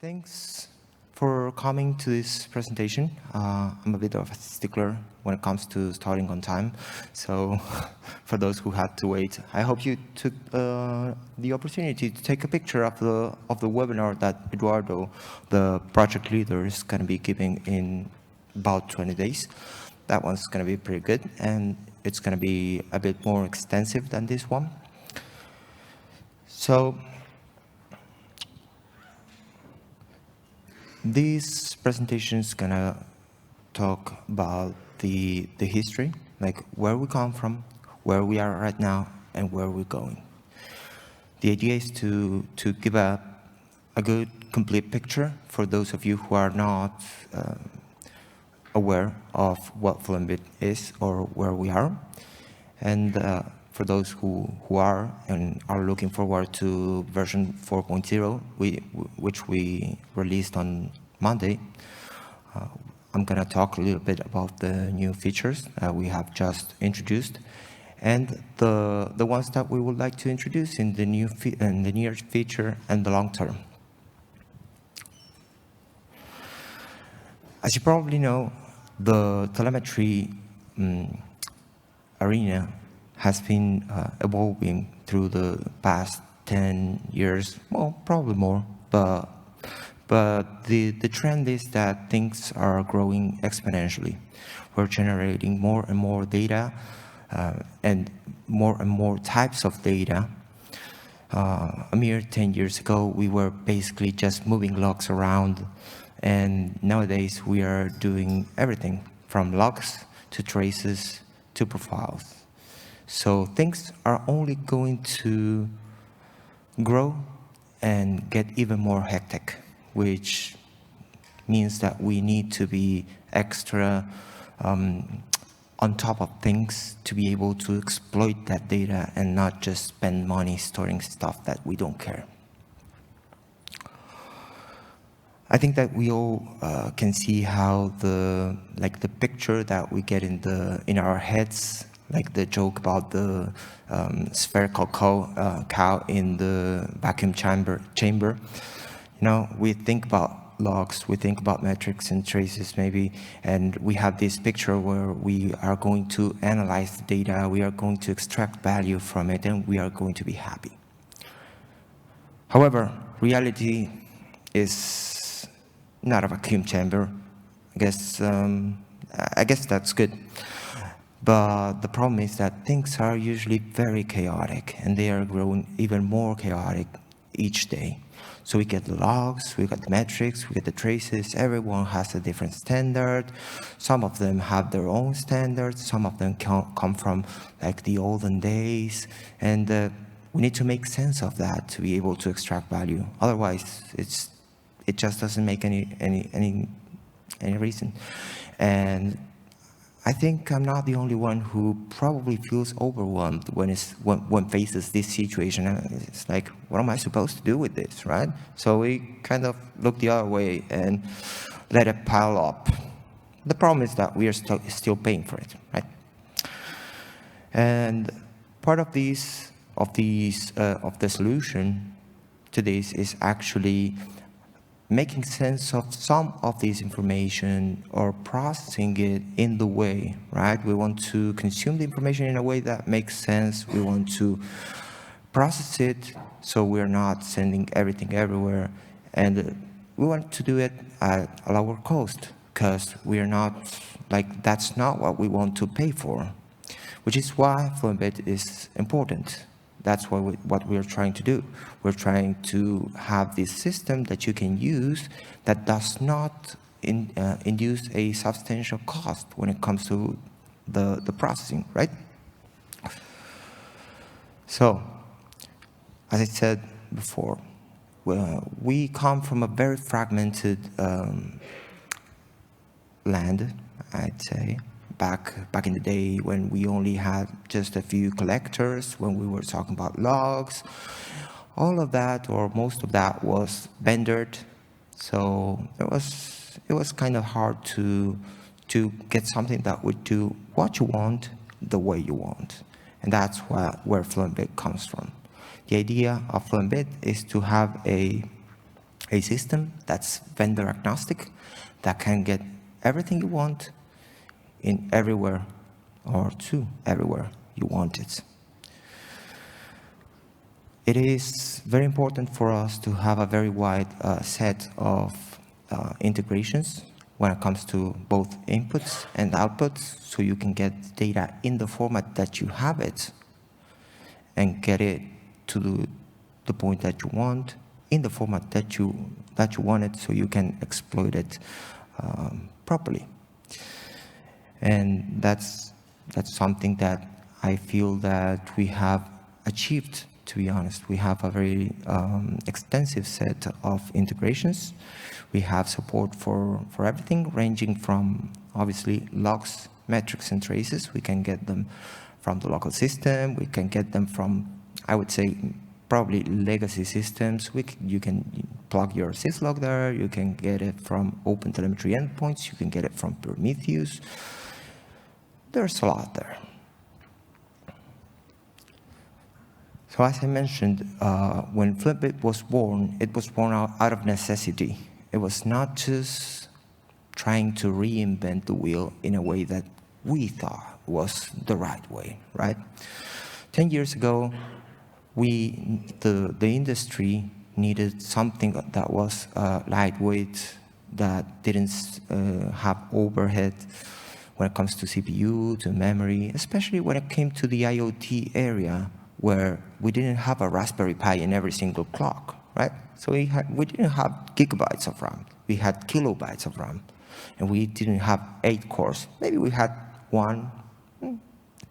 Thanks for coming to this presentation. I'm a bit of a stickler when it comes to starting on time. So for those who had to wait, I hope you took the opportunity to take a picture of the webinar that Eduardo, the project leader, is going to be giving in about 20 days. That one's going to be pretty good, and it's going to be a bit more extensive than this one. So this presentation is going to talk about the history, like where we come from, where we are right now, and where we're going. The idea is to give a good, complete picture for those of you who are not aware of what Fluent Bit is or where we are. And for those who are and are looking forward to version 4.0, which we released on Monday, I'm going to talk a little bit about the new features that we have just introduced and the ones that we would like to introduce in the near future and the long term. As you probably know, the telemetry arena has been evolving through the past 10 years, well, probably more, but the trend is that things are growing exponentially. We're generating more and more data and more types of data. A mere 10 years ago, we were basically just moving logs around, and nowadays we are doing everything from logs to traces to profiles. So things are only going to grow and get even more hectic, which means that we need to be extra on top of things to be able to exploit that data and not just spend money storing stuff that we don't care. I think that we all can see how the picture that we get in our heads, like the joke about the spherical cow in the vacuum chamber. You know, we think about logs, we think about metrics and traces maybe, and we have this picture where we are going to analyze the data, we are going to extract value from it, and we are going to be happy. However, reality is not a vacuum chamber. I guess that's good. But the problem is that things are usually very chaotic, and they are growing even more chaotic each day. So we get the logs, we get the metrics, we get the traces. Everyone has a different standard. Some of them have their own standards. Some of them come from like the olden days. And we need to make sense of that to be able to extract value. Otherwise, it just doesn't make any reason. And I think I'm not the only one who probably feels overwhelmed when faces this situation. It's like, what am I supposed to do with this, right? So we kind of look the other way and let it pile up. The problem is that we are still paying for it, right? And part of the solution to this is actually making sense of some of this information or processing it in the way, right? We want to consume the information in a way that makes sense. We want to process it so we're not sending everything everywhere. And we want to do it at a lower cost because we are not, that's not what we want to pay for, which is why Fluent Bit is important. That's what we're trying to do. We're trying to have this system that you can use that does not induce a substantial cost when it comes to the processing, right? So, as I said before, we come from a very fragmented land, I'd say. Back in the day when we only had just a few collectors, when we were talking about logs, all of that or most of that was vendored. So it was kind of hard to get something that would do what you want the way you want. And that's where Fluent Bit comes from. The idea of Fluent Bit is to have a a system that's vendor agnostic, that can get everything you want in everywhere or to everywhere you want it. It is very important for us to have a very wide set of integrations when it comes to both inputs and outputs, so you can get data in the format that you have it and get it to the point that you want in the format that you want it, so you can exploit it properly. And that's something that I feel that we have achieved. To be honest, we have a very extensive set of integrations. We have support for everything, ranging from, obviously, logs, metrics, and traces. We can get them from the local system. We can get them from, I would say, probably legacy systems. You can plug your syslog there. You can get it from OpenTelemetry endpoints. You can get it from Prometheus. There's a lot there. So as I mentioned, when Fluent Bit was born, it was born out of necessity. It was not just trying to reinvent the wheel in a way that we thought was the right way, right? 10 years ago, the industry needed something that was lightweight, that didn't have overhead when it comes to CPU, to memory, especially when it came to the IoT area, where we didn't have a Raspberry Pi in every single clock, right? So we didn't have gigabytes of RAM. We had kilobytes of RAM. And we didn't have 8 cores. Maybe we had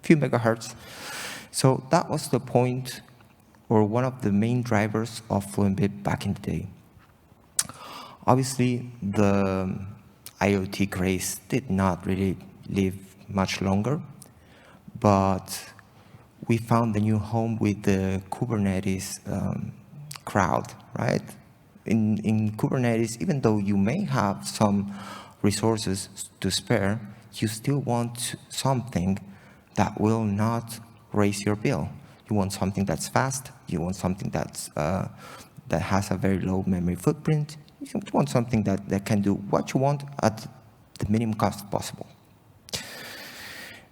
few megahertz. So that was the point, or one of the main drivers of Fluent Bit back in the day. Obviously, the IoT craze did not really live much longer, but we found a new home with the Kubernetes crowd, right? In Kubernetes, even though you may have some resources to spare, you still want something that will not raise your bill. You want something that's fast. You want something that has a very low memory footprint. You want something that can do what you want at the minimum cost possible.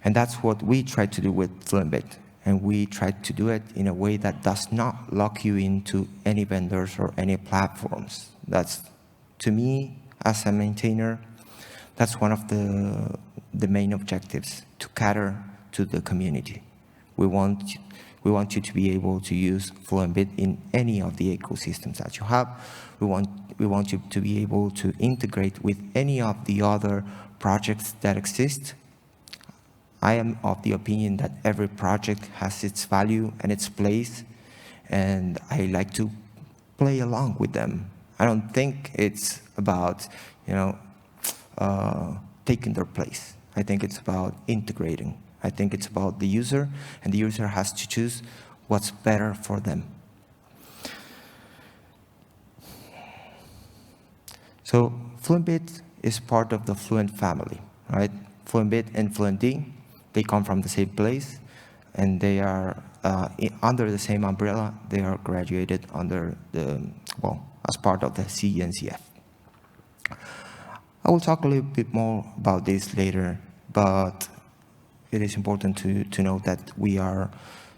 And that's what we try to do with Fluent Bit. And we try to do it in a way that does not lock you into any vendors or any platforms. That's, to me, as a maintainer, that's one of the main objectives, to cater to the community. We want you to be able to use Fluent Bit in any of the ecosystems that you have. We want you to be able to integrate with any of the other projects that exist. I am of the opinion that every project has its value and its place, and I like to play along with them. I don't think it's about, taking their place. I think it's about integrating. I think it's about the user, and the user has to choose what's better for them. So Fluent Bit is part of the Fluent family, right? Fluent Bit and Fluent D, they come from the same place, and they are under the same umbrella. They are graduated under as part of the CNCF. I will talk a little bit more about this later, but it is important to note that we are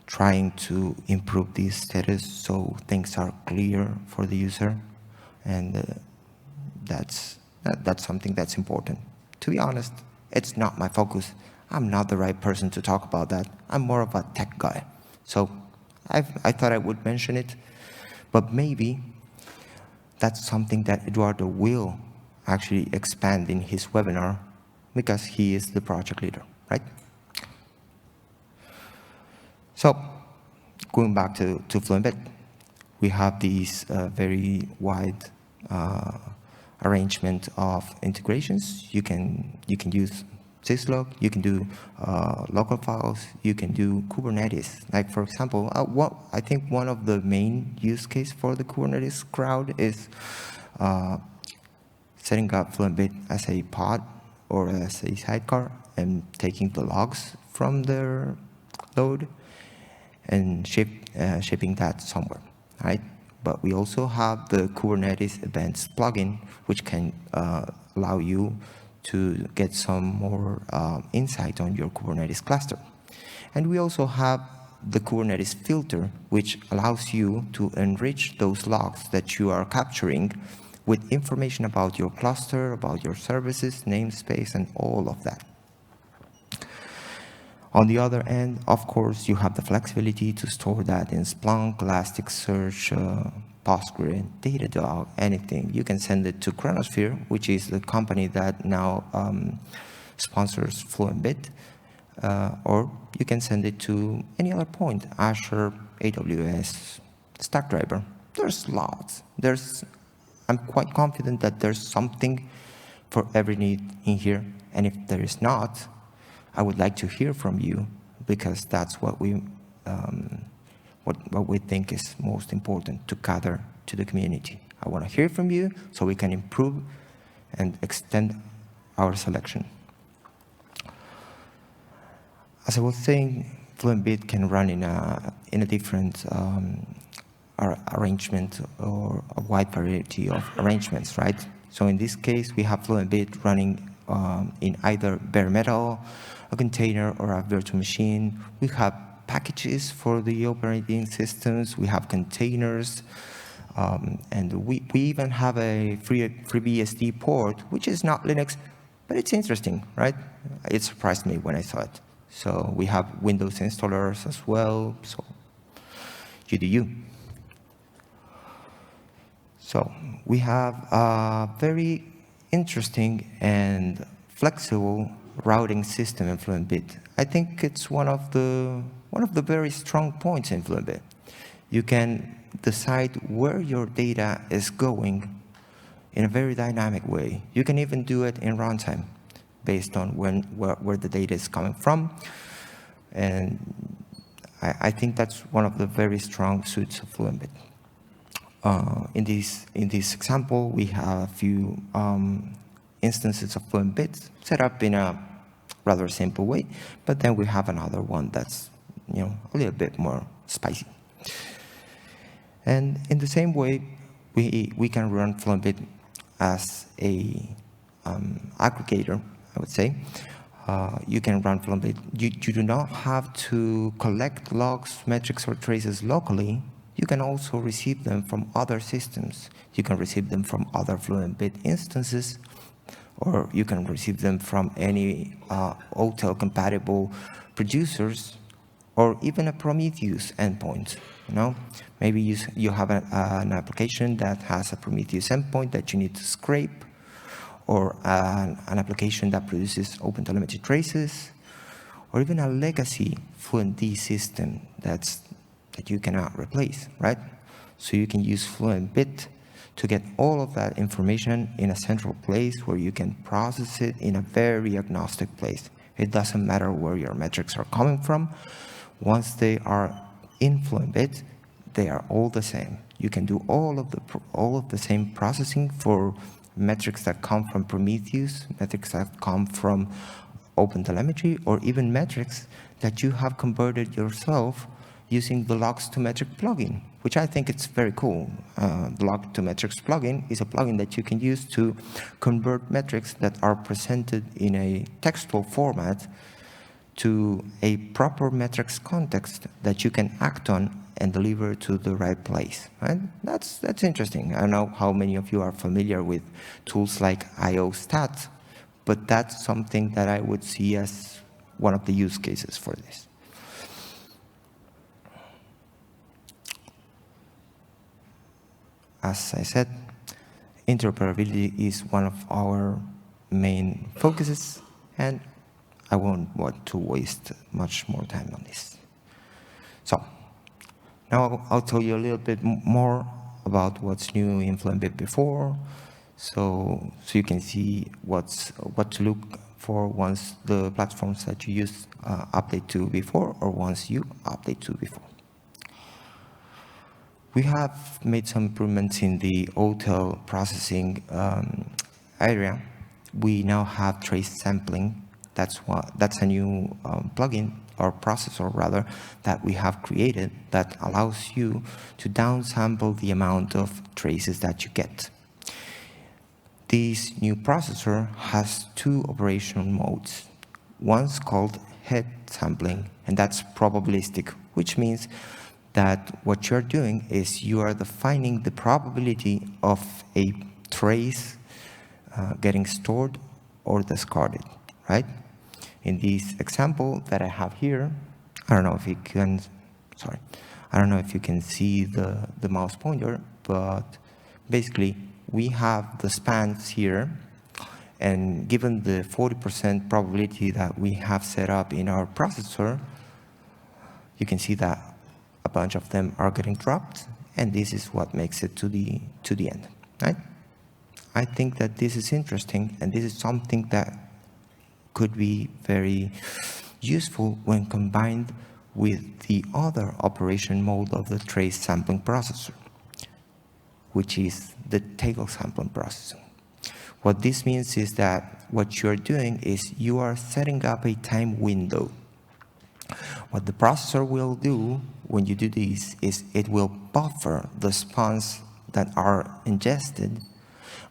trying to improve this status so things are clear for the user, and that's something that's important. To be honest, it's not my focus. I'm not the right person to talk about that. I'm more of a tech guy. So I thought I would mention it, but maybe that's something that Eduardo will actually expand in his webinar, because he is the project leader, right? So going back to Fluent Bit, we have these very wide arrangement of integrations. You can use syslog, you can do local files, you can do Kubernetes. Like, for example, I think one of the main use case for the Kubernetes crowd is setting up Fluent Bit as a pod or as a sidecar and taking the logs from their load and shipping that somewhere, right? but we also have the Kubernetes events plugin, which can allow you to get some more insight on your Kubernetes cluster. And we also have the Kubernetes filter, which allows you to enrich those logs that you are capturing with information about your cluster, about your services, namespace, and all of that. On the other end, of course, you have the flexibility to store that in Splunk, Elasticsearch, Postgre, Datadog, anything. You can send it to Chronosphere, which is the company that now sponsors Fluent Bit, or you can send it to any other point, Azure, AWS, Stackdriver. There's lots. I'm quite confident that there's something for every need in here, and if there is not, I would like to hear from you, because that's what we think is most important to gather to the community. I want to hear from you so we can improve and extend our selection. As I was saying, Fluent Bit can run in a different arrangement, or a wide variety of arrangements, right? So in this case, we have Fluent Bit running in either bare metal, a container, or a virtual machine. We have packages for the operating systems. We have containers. And we even have a FreeBSD port, which is not Linux, but it's interesting, right? It surprised me when I saw it. So we have Windows installers as well. So you do you. So we have a very interesting and flexible routing system in Fluent Bit. I think it's one of the very strong points in Fluent Bit. You can decide where your data is going in a very dynamic way. You can even do it in runtime based on where the data is coming from. And I think that's one of the very strong suits of Fluent Bit. In this example, we have a few instances of Fluent Bit set up in a rather simple way, but then we have another one that's a little bit more spicy. And in the same way, we can run Fluent Bit as a aggregator, I would say. You can run Fluent Bit. You do not have to collect logs, metrics, or traces locally. You can also receive them from other systems. You can receive them from other Fluent Bit instances, or you can receive them from any OTel-compatible producers, or even a Prometheus endpoint. Maybe you have an application that has a Prometheus endpoint that you need to scrape, or an application that produces OpenTelemetry traces, or even a legacy Fluentd system that you cannot replace, right? So you can use Fluent Bit to get all of that information in a central place where you can process it in a very agnostic place. It doesn't matter where your metrics are coming from. Once they are in Fluent Bit, they are all the same. You can do all of the same processing for metrics that come from Prometheus, metrics that come from OpenTelemetry, or even metrics that you have converted yourself using the logs2metrics plugin, which I think it's very cool. The log2metrics plugin is a plugin that you can use to convert metrics that are presented in a textual format to a proper metrics context that you can act on and deliver to the right place. Right? That's interesting. I don't know how many of you are familiar with tools like IOstat, but that's something that I would see as one of the use cases for this. As I said, interoperability is one of our main focuses, and I won't want to waste much more time on this. So now I'll tell you a little bit more about what's new in Fluent Bit before, so you can see what to look for once the platforms that you use update to before, or once you update to before. We have made some improvements in the OTel processing area. We now have trace sampling. That's a new plugin or processor rather, that we have created that allows you to downsample the amount of traces that you get. This new processor has two operational modes. One's called head sampling, and that's probabilistic, which means that what you're doing is you are defining the probability of a trace getting stored or discarded, right? In this example that I have here, I don't know if you can, I don't know if you can see the mouse pointer, but basically we have the spans here, and given the 40% probability that we have set up in our processor, you can see that a bunch of them are getting dropped, and this is what makes it to the end, right? I think that this is interesting, and this is something that could be very useful when combined with the other operation mode of the trace sampling processor, which is the tail sampling processor. What this means is that what you're doing is you are setting up a time window. What the processor will do when you do this is it will buffer the spans that are ingested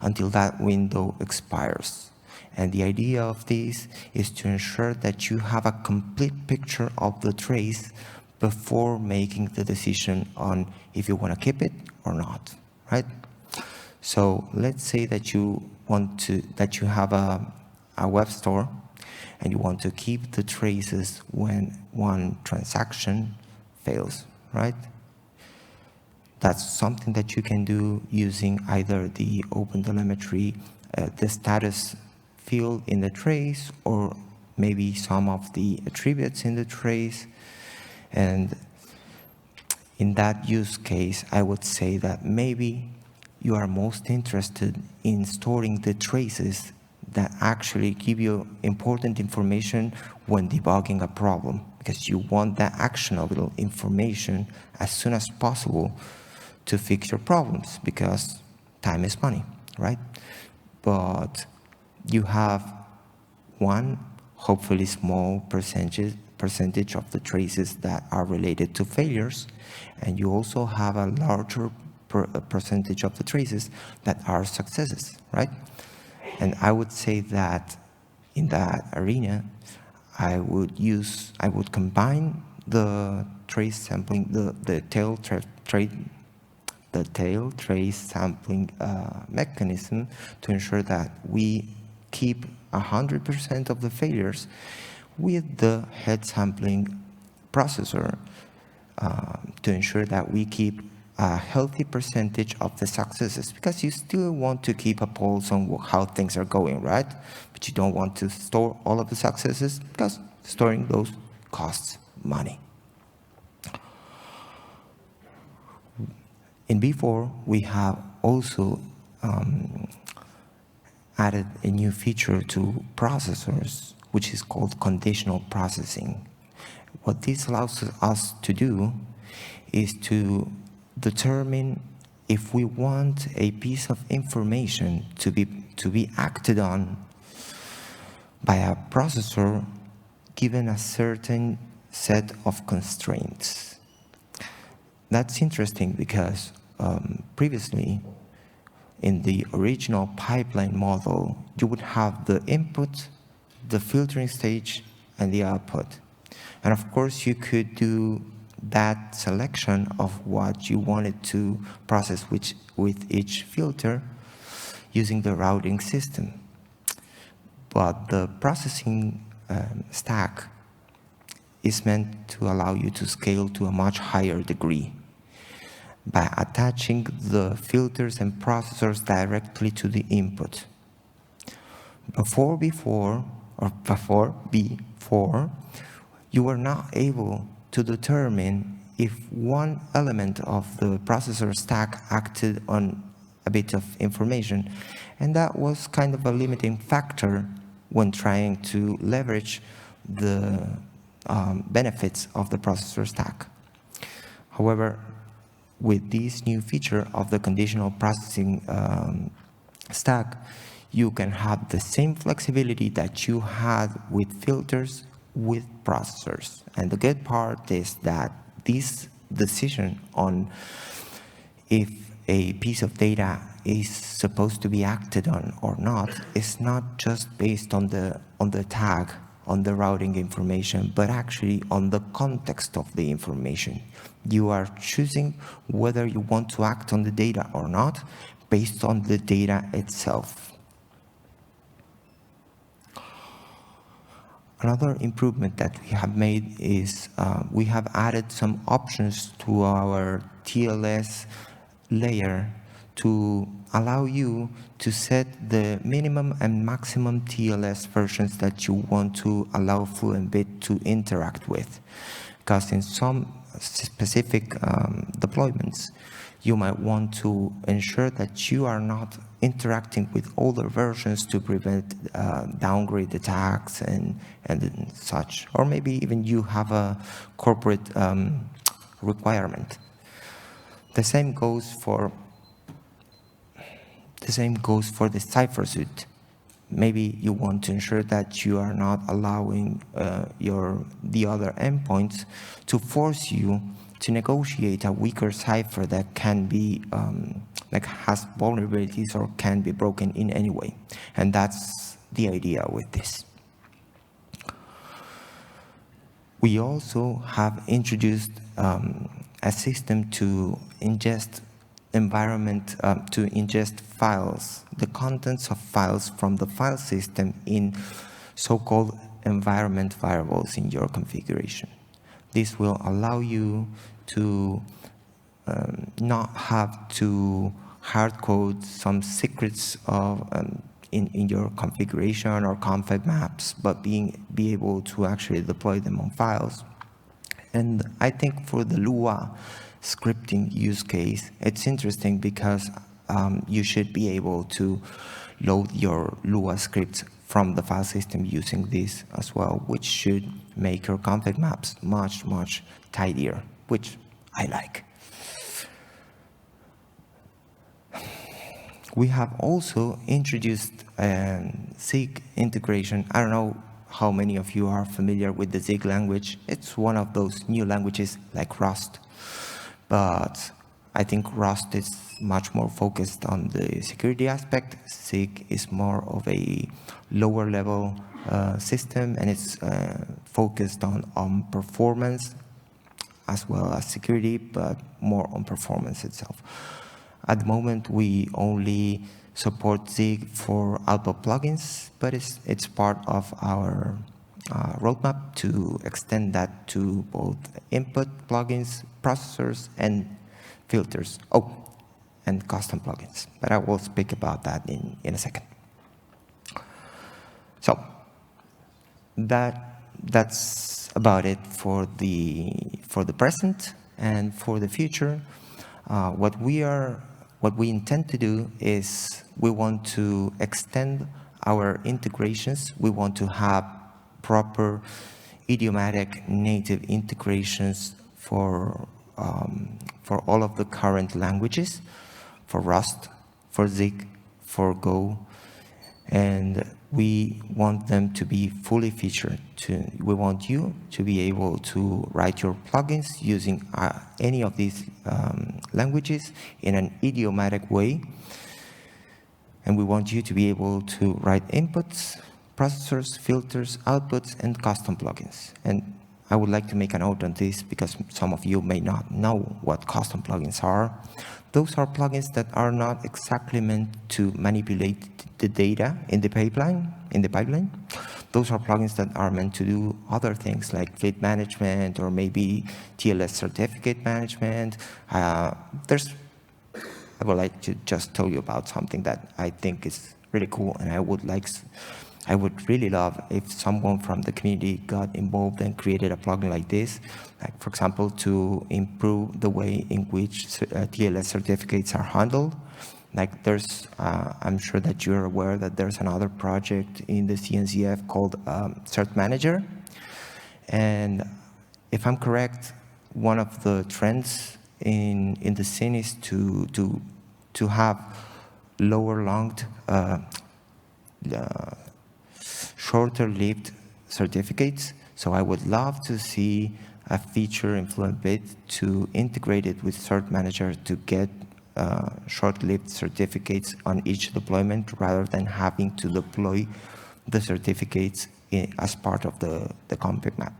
until that window expires. And the idea of this is to ensure that you have a complete picture of the trace before making the decision on if you want to keep it or not, right? So let's say that you have a web store and you want to keep the traces when one transaction fails, right? That's something that you can do using either the OpenTelemetry, the status field in the trace, or maybe some of the attributes in the trace. And in that use case, I would say that maybe you are most interested in storing the traces that actually give you important information when debugging a problem, because you want that actionable information as soon as possible to fix your problems, because time is money, right? But you have one, hopefully small percentage of the traces that are related to failures, and you also have a larger percentage of the traces that are successes, right? And I would say that in that arena, I would combine the trace sampling, the tail trace sampling mechanism to ensure that we keep 100% of the failures with the head sampling processor to ensure that we keep a healthy percentage of the successes, because you still want to keep a pulse on how things are going, right? But you don't want to store all of the successes, because storing those costs money. In V4, we have also added a new feature to processors, which is called conditional processing. What this allows us to do is to determine if we want a piece of information to be acted on by a processor given a certain set of constraints. That's interesting because previously, in the original pipeline model, you would have the input, the filtering stage, and the output. And of course, you could do that selection of what you wanted to process with each filter using the routing system. But the processing stack is meant to allow you to scale to a much higher degree by attaching the filters and processors directly to the input. Before V4, you were not able to determine if one element of the processor stack acted on a bit of information, and that was kind of a limiting factor when trying to leverage the benefits of the processor stack. However, with this new feature of the conditional processing stack, you can have the same flexibility that you had with filters with processors. And the good part is that this decision on if a piece of data is supposed to be acted on or not is not just based on the tag, on the routing information, but actually on the context of the information. You are choosing whether you want to act on the data or not based on the data itself. Another improvement that we have made is we have added some options to our TLS layer to allow you to set the minimum and maximum TLS versions that you want to allow Fluent Bit to interact with. Because in some specific deployments, you might want to ensure that you are not interacting with older versions to prevent downgrade attacks and such. Or maybe even you have a corporate requirement. The same goes for the cipher suite. Maybe you want to ensure that you are not allowing the other endpoints to force you to negotiate a weaker cipher that can be like has vulnerabilities or can be broken in any way. And that's the idea with this. We also have introduced a system to ingest files, the contents of files from the file system in so-called environment variables in your configuration. This will allow you to not have to hard code some secrets of in your configuration or config maps, but be able to actually deploy them on files. And I think for the Lua scripting use case, it's interesting because you should be able to load your Lua scripts from the file system using this as well, which should make your config maps much, much tidier, which I like. We have also introduced Zig integration. I don't know how many of you are familiar with the Zig language. It's one of those new languages like Rust. But I think Rust is much more focused on the security aspect. Zig is more of a lower level system, and it's focused on performance as well as security, but more on performance itself. At the moment, we only support Zig for output plugins, but it's part of our roadmap to extend that to both input plugins, processors, and filters. Oh, and custom plugins. But I will speak about that in a second. So that's about it for the present. And for the future, what we intend to do is we want to extend our integrations. We want to have proper idiomatic native integrations for all of the current languages, for Rust, for Zig, for Go, and we want them to be fully featured. We want you to be able to write your plugins using any of these languages in an idiomatic way, and we want you to be able to write inputs, processors, filters, outputs, and custom plugins. And I would like to make a note on this because some of you may not know what custom plugins are. Those are plugins that are not exactly meant to manipulate the data in the pipeline. Those are plugins that are meant to do other things like fleet management or maybe TLS certificate management. I would like to just tell you about something that I think is really cool, and I would really love if someone from the community got involved and created a plugin like this, like for example, to improve the way in which TLS certificates are handled. Like there's, I'm sure that you're aware that there's another project in the CNCF called Cert Manager. And if I'm correct, one of the trends in the scene is to have lower-longed, shorter-lived certificates So I would love to see a feature in Fluent Bit to integrate it with Cert Manager to get short-lived certificates on each deployment rather than having to deploy the certificates as part of the config map.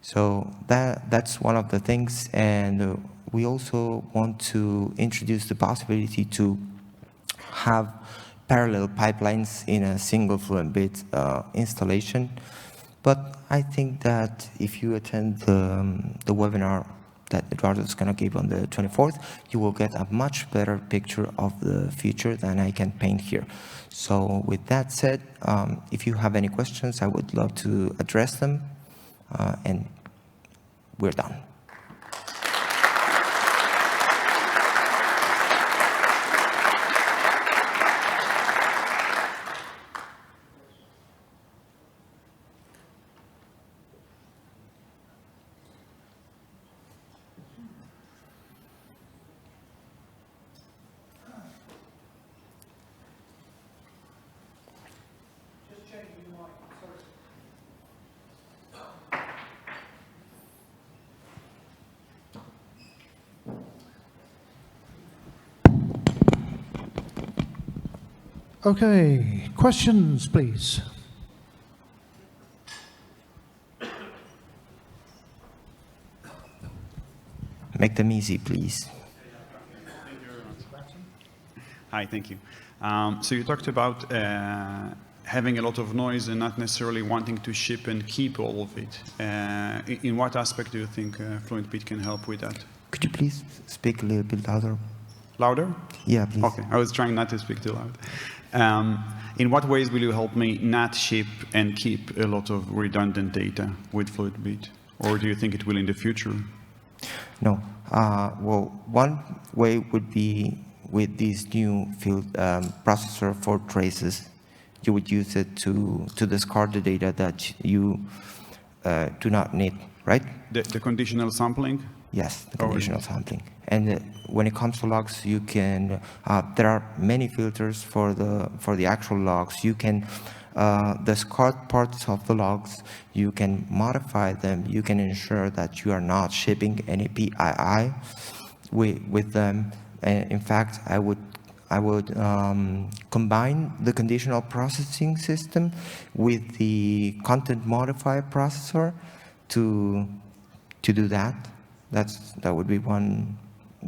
So that's one of the things, and we also want to introduce the possibility to have parallel pipelines in a single Fluent Bit installation. But I think that if you attend the webinar that Eduardo is going to give on the 24th, you will get a much better picture of the future than I can paint here. So with that said, if you have any questions, I would love to address them, and we're done. Okay, questions, please. Make them easy, please. Hi, thank you. So you talked about having a lot of noise and not necessarily wanting to ship and keep all of it. In what aspect do you think Fluent Bit can help with that? Could you please speak a little bit louder? Louder? Yeah, please. Okay, I was trying not to speak too loud. In what ways will you help me not ship and keep a lot of redundant data with Fluent Bit? Or do you think it will in the future? No. Well, one way would be with this new field processor for traces. You would use it to discard the data that you do not need, right? The conditional sampling? Yes, the conditional sampling. And when it comes to logs, you can, there are many filters for the actual logs. You can discard parts of the logs. You can modify them. You can ensure that you are not shipping any PII with them. And in fact, I would combine the conditional processing system with the content modifier processor to do that. That would be one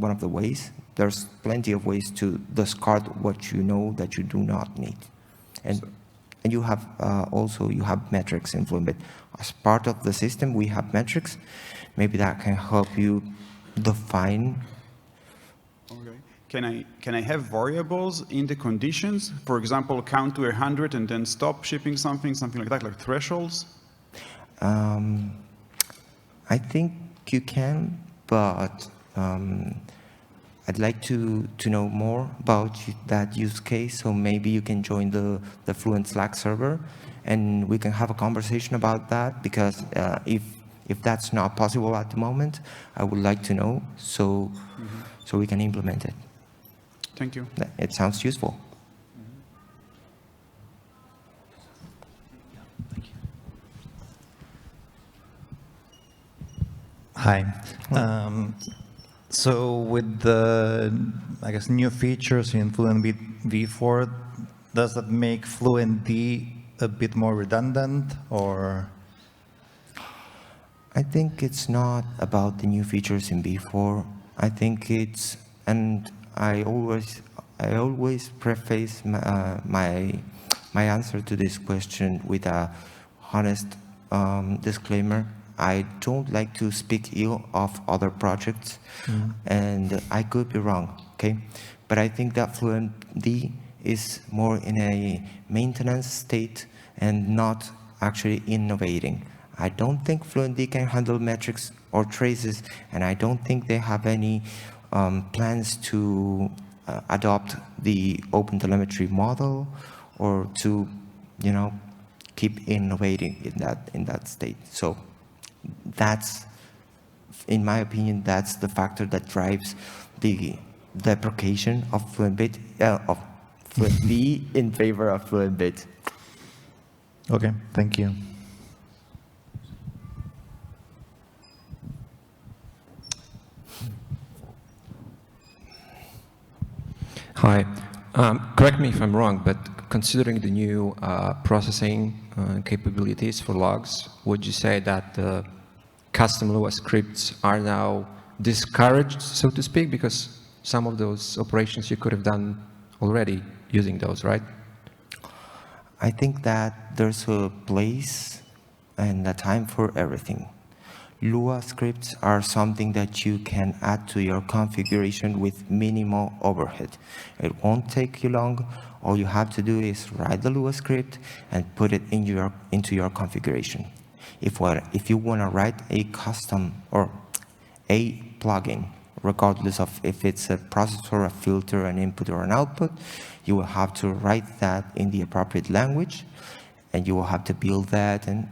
of the ways. There's plenty of ways to discard what you know that you do not need. And you have also you have metrics in Fluent Bit. As part of the system, we have metrics. Maybe that can help you define. Okay. Can I have variables in the conditions? For example, count to 100 and then stop shipping something like that, like thresholds? I think you can, but I'd like to know more about that use case. So maybe you can join the Fluent Slack server, and we can have a conversation about that. Because if that's not possible at the moment, I would like to know so we can implement it. Thank you. It sounds useful. Hi. So with the, I guess, new features in Fluent Bit v4, does that make Fluent D a bit more redundant, or? I think it's not about the new features in v4. I think it's, and I always preface my answer to this question with a honest disclaimer. I don't like to speak ill of other projects, and I could be wrong, okay? But I think that Fluent D is more in a maintenance state and not actually innovating. I don't think Fluent D can handle metrics or traces, and I don't think they have any plans to adopt the OpenTelemetry model or to, keep innovating in that state. So that's, in my opinion, that's the factor that drives the deprecation of Fluent Bit, of Fluent D in favor of Fluent Bit. Okay, thank you. Hi. Correct me if I'm wrong, but considering the new processing capabilities for logs, would you say that the custom Lua scripts are now discouraged, so to speak, because some of those operations you could have done already using those, right? I think that there's a place and a time for everything. Lua scripts are something that you can add to your configuration with minimal overhead. It won't take you long. All you have to do is write the Lua script and put it into your configuration. If you want to write a custom or a plugin, regardless of if it's a processor, a filter, an input, or an output, you will have to write that in the appropriate language, and you will have to build that. And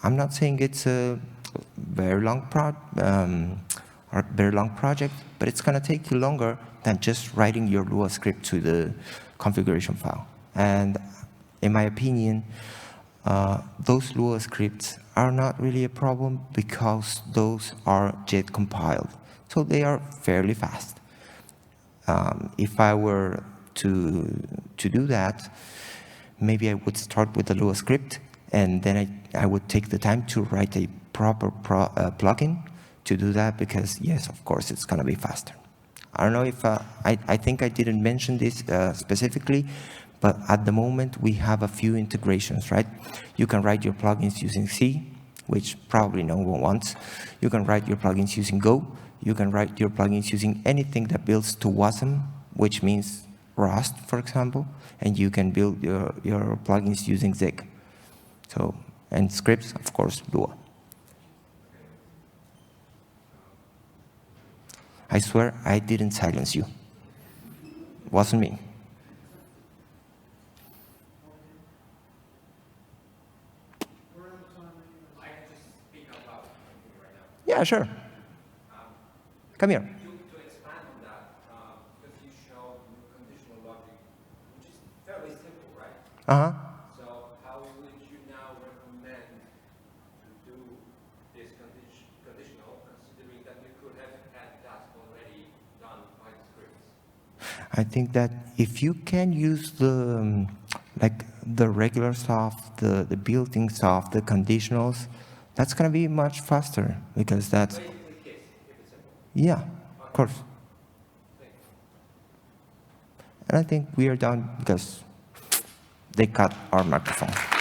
I'm not saying it's a very long project, but it's going to take you longer than just writing your Lua script to the configuration file. And in my opinion, those Lua scripts are not really a problem because those are JIT compiled, so they are fairly fast. If I were to do that, maybe I would start with the Lua script, and then I would take the time to write a proper plugin to do that, because yes, of course, it's going to be faster. I don't know if, I think I didn't mention this specifically, but at the moment we have a few integrations, right? You can write your plugins using C, which probably no one wants. You can write your plugins using Go. You can write your plugins using anything that builds to WASM, which means Rust, for example, and you can build your plugins using Zig. So, and scripts, of course, Lua. I swear I didn't silence you. Wasn't me. Yeah, sure. Come here. To expand on that, because you showed conditional logic, which is fairly simple, right? Uh-huh. So how would you now recommend to do this conditional, considering that you could have had that already done by the scripts? I think that if you can use the like the regular stuff, the built-in stuff, the conditionals, that's going to be much faster, because that's Basically, yes, if it's simple. yeah, of course. And I think we are done because they cut our microphone.